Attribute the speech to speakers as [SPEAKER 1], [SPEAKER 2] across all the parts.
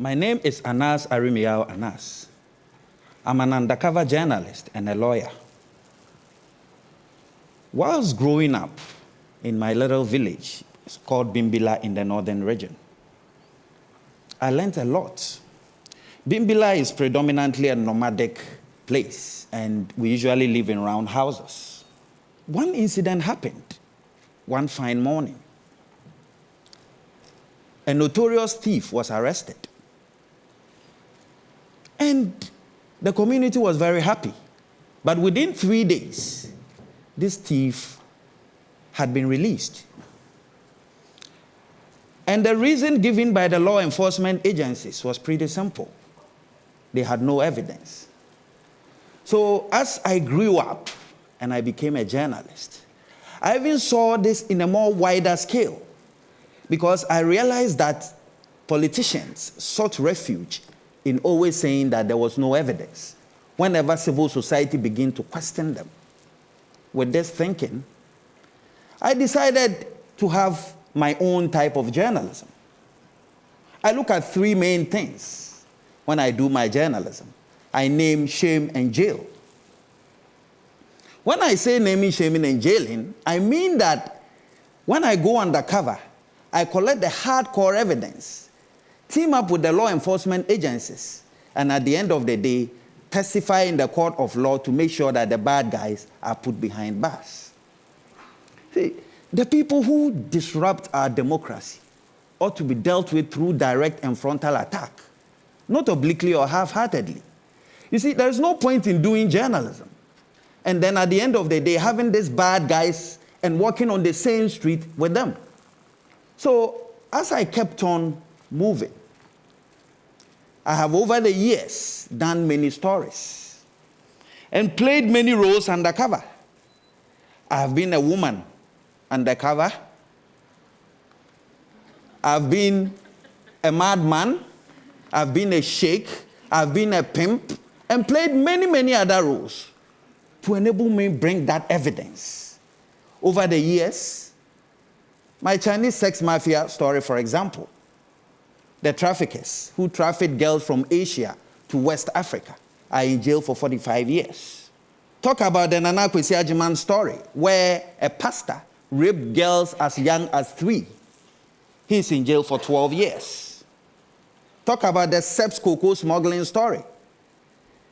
[SPEAKER 1] My name is Anas Aremeyaw Anas. I'm an undercover journalist and a lawyer. Whilst growing up in my little village, it's called Bimbila in the northern region, I learned a lot. Bimbila is predominantly a nomadic place, and we usually live in round houses. One incident happened one fine morning. A notorious thief was arrested. And the community was very happy. But within 3 days, this thief had been released. And the reason given by the law enforcement agencies was pretty simple. They had no evidence. So as I grew up and I became a journalist, I even saw this in a more wider scale, because I realized that politicians sought refuge in always saying that there was no evidence whenever civil society began to question them. With this thinking, I decided to have my own type of journalism. I look at three main things when I do my journalism. I name, shame, and jail. When I say naming, shaming, and jailing, I mean that when I go undercover, I collect the hardcore evidence, team up with the law enforcement agencies, and at the end of the day, testify in the court of law to make sure that the bad guys are put behind bars. See, the people who disrupt our democracy ought to be dealt with through direct and frontal attack, not obliquely or half-heartedly. You see, there's no point in doing journalism and then at the end of the day having these bad guys and walking on the same street with them. So as I kept on moving, I have over the years done many stories and played many roles undercover. I have been a woman undercover. I've been a madman. I've been a sheikh. I've been a pimp, and played many, many other roles to enable me bring that evidence. Over the years, my Chinese sex mafia story, for example, the traffickers who trafficked girls from Asia to West Africa are in jail for 45 years. Talk about the Nana Kwesi Agyeman story, where a pastor raped girls as young as 3. He's in jail for 12 years. Talk about the Seps cocoa smuggling story.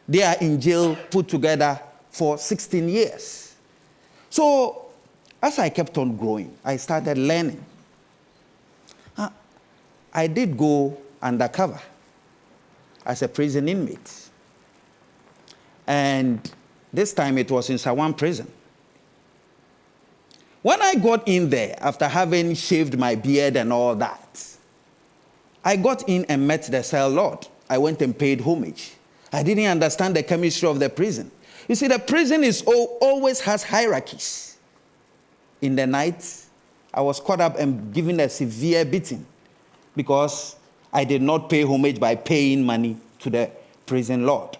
[SPEAKER 1] They are in jail put together for 16 years. So, as I kept on growing, I started learning. I did go undercover as a prison inmate. And this time it was in Sawan prison. When I got in there, after having shaved my beard and all that, I got in and met the cell lord. I went and paid homage. I didn't understand the chemistry of the prison. You see, the prison always has hierarchies. In the night, I was caught up and given a severe beating because I did not pay homage by paying money to the prison lord.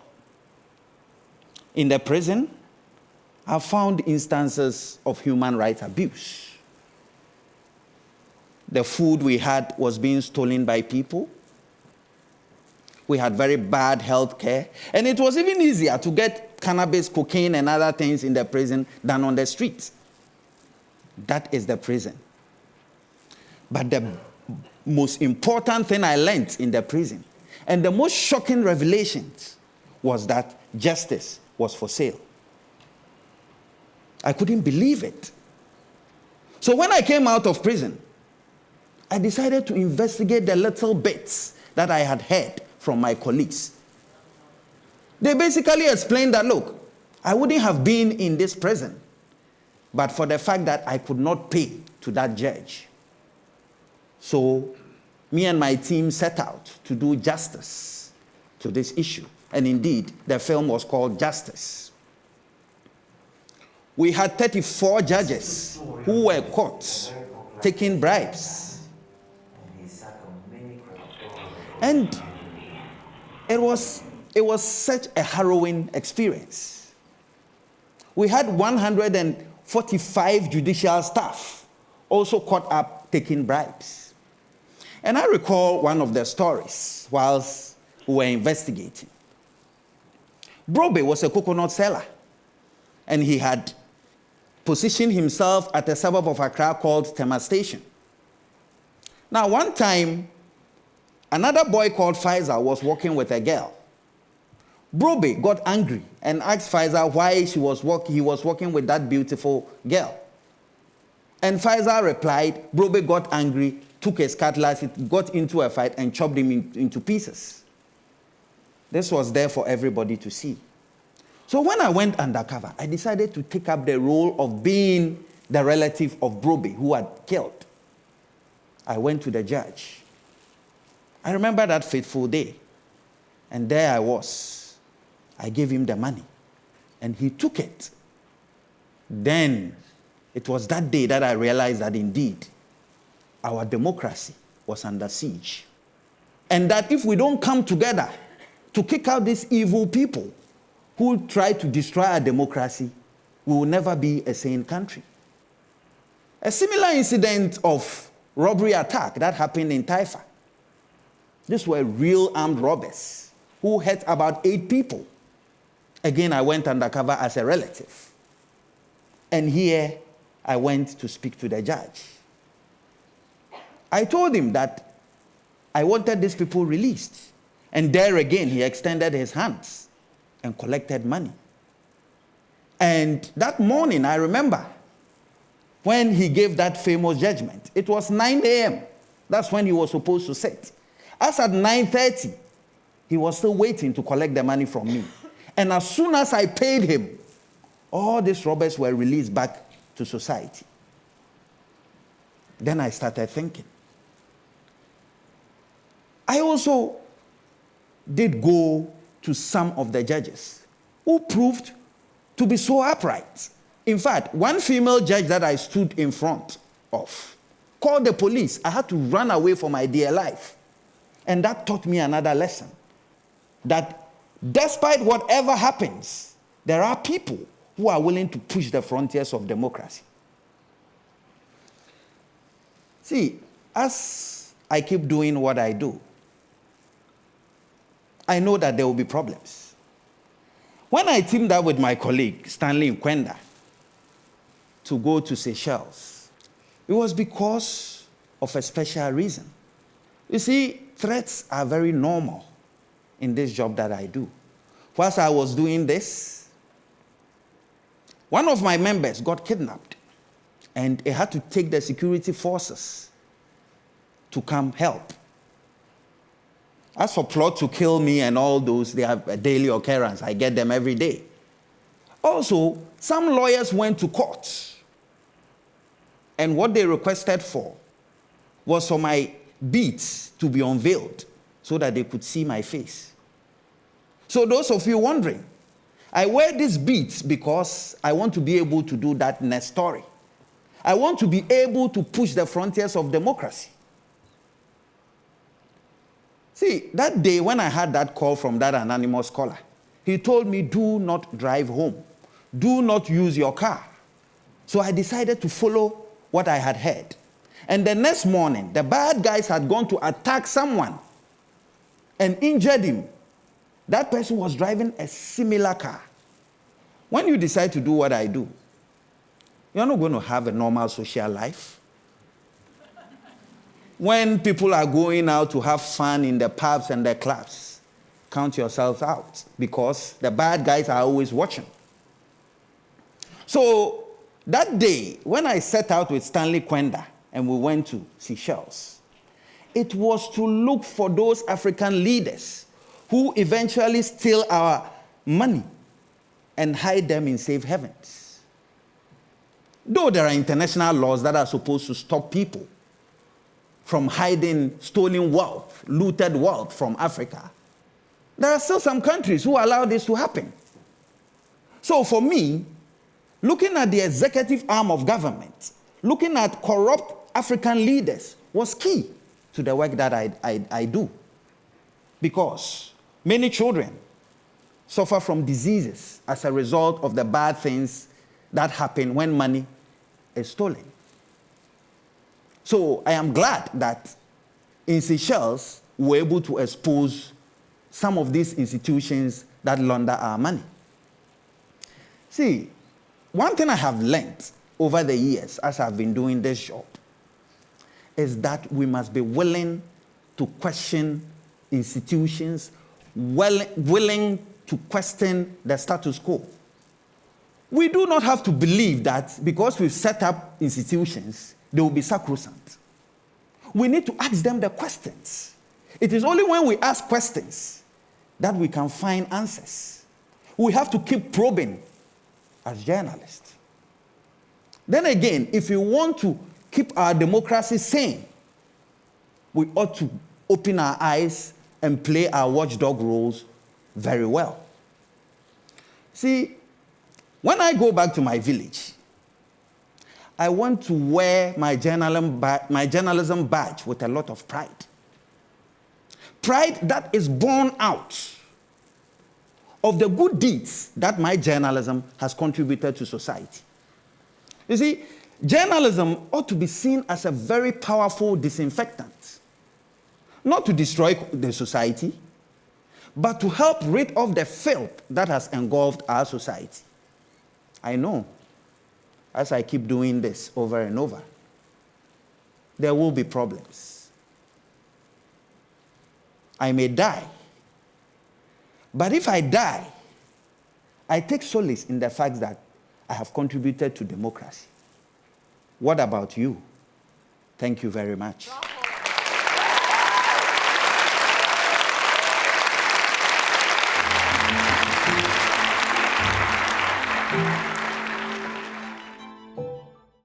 [SPEAKER 1] In the prison, I found instances of human rights abuse. The food we had was being stolen by people. We had very bad health care. And it was even easier to get cannabis, cocaine, and other things in the prison than on the streets. That is the prison. But the most important thing I learned in the prison, and the most shocking revelations, was that justice was for sale. I couldn't believe it. So when I came out of prison, I decided to investigate the little bits that I had heard from my colleagues. They basically explained that, look, I wouldn't have been in this prison but for the fact that I could not pay to that judge. So me and my team set out to do justice to this issue. And indeed, the film was called Justice. We had 34 judges who were caught taking bribes. And it was such a harrowing experience. We had 145 judicial staff also caught up taking bribes. And I recall one of the stories whilst we were investigating. Brobe was a coconut seller, and he had positioned himself at a suburb of Accra called Tema Station. Now, one time, another boy called Faisal was walking with a girl. Brobe got angry and asked Faisal why he was walking with that beautiful girl. And Faisal replied, Brobe got angry, took his cutlass, it got into a fight and chopped him into pieces. This was there for everybody to see. So when I went undercover, I decided to take up the role of being the relative of Brobe who had killed. I went to the judge. I remember that fateful day. And there I was. I gave him the money. And he took it. Then it was that day that I realized that indeed our democracy was under siege. And that if we don't come together to kick out these evil people who try to destroy our democracy, we will never be a sane country. A similar incident of robbery attack that happened in Taifa. These were real armed robbers who hurt about 8 people. Again, I went undercover as a relative. And here I went to speak to the judge. I told him that I wanted these people released. And there again, he extended his hands and collected money. And that morning, I remember, when he gave that famous judgment, it was 9 a.m. That's when he was supposed to sit. As at 9:30, he was still waiting to collect the money from me. And as soon as I paid him, all these robbers were released back to society. Then I started thinking. I also did go to some of the judges who proved to be so upright. In fact, one female judge that I stood in front of called the police. I had to run away for my dear life. And that taught me another lesson. That despite whatever happens, there are people who are willing to push the frontiers of democracy. See, as I keep doing what I do, I know that there will be problems. When I teamed up with my colleague, Stanley Nkwenda, to go to Seychelles, it was because of a special reason. You see, threats are very normal in this job that I do. Whilst I was doing this, one of my members got kidnapped, and it had to take the security forces to come help. As for plot to kill me and all those, they have a daily occurrence. I get them every day. Also, some lawyers went to court, and what they requested for was for my beads to be unveiled so that they could see my face. So those of you wondering, I wear these beads because I want to be able to do that next story. I want to be able to push the frontiers of democracy. See, that day when I had that call from that anonymous caller, he told me, do not drive home. Do not use your car. So I decided to follow what I had heard. And the next morning, the bad guys had gone to attack someone and injured him. That person was driving a similar car. When you decide to do what I do, you're not going to have a normal social life. When people are going out to have fun in the pubs and the clubs, count yourselves out because the bad guys are always watching. So that day, when I set out with Stanley Nkwenda and we went to Seychelles, it was to look for those African leaders who eventually steal our money and hide them in safe havens. Though there are international laws that are supposed to stop people from hiding stolen wealth, looted wealth from Africa, there are still some countries who allow this to happen. So for me, looking at the executive arm of government, looking at corrupt African leaders was key to the work that I do. Because many children suffer from diseases as a result of the bad things that happen when money is stolen. So I am glad that in Seychelles, we were able to expose some of these institutions that launder our money. See, one thing I have learned over the years as I've been doing this job is that we must be willing to question institutions, willing to question the status quo. We do not have to believe that because we've set up institutions, they will be sacrosanct. We need to ask them the questions. It is only when we ask questions that we can find answers. We have to keep probing as journalists. Then again, if we want to keep our democracy sane, we ought to open our eyes and play our watchdog roles very well. See, when I go back to my village, I want to wear my journalism badge with a lot of pride. Pride that is born out of the good deeds that my journalism has contributed to society. You see, journalism ought to be seen as a very powerful disinfectant, not to destroy the society, but to help rid of the filth that has engulfed our society. I know, as I keep doing this over and over, there will be problems. I may die. But if I die, I take solace in the fact that I have contributed to democracy. What about you? Thank you very much.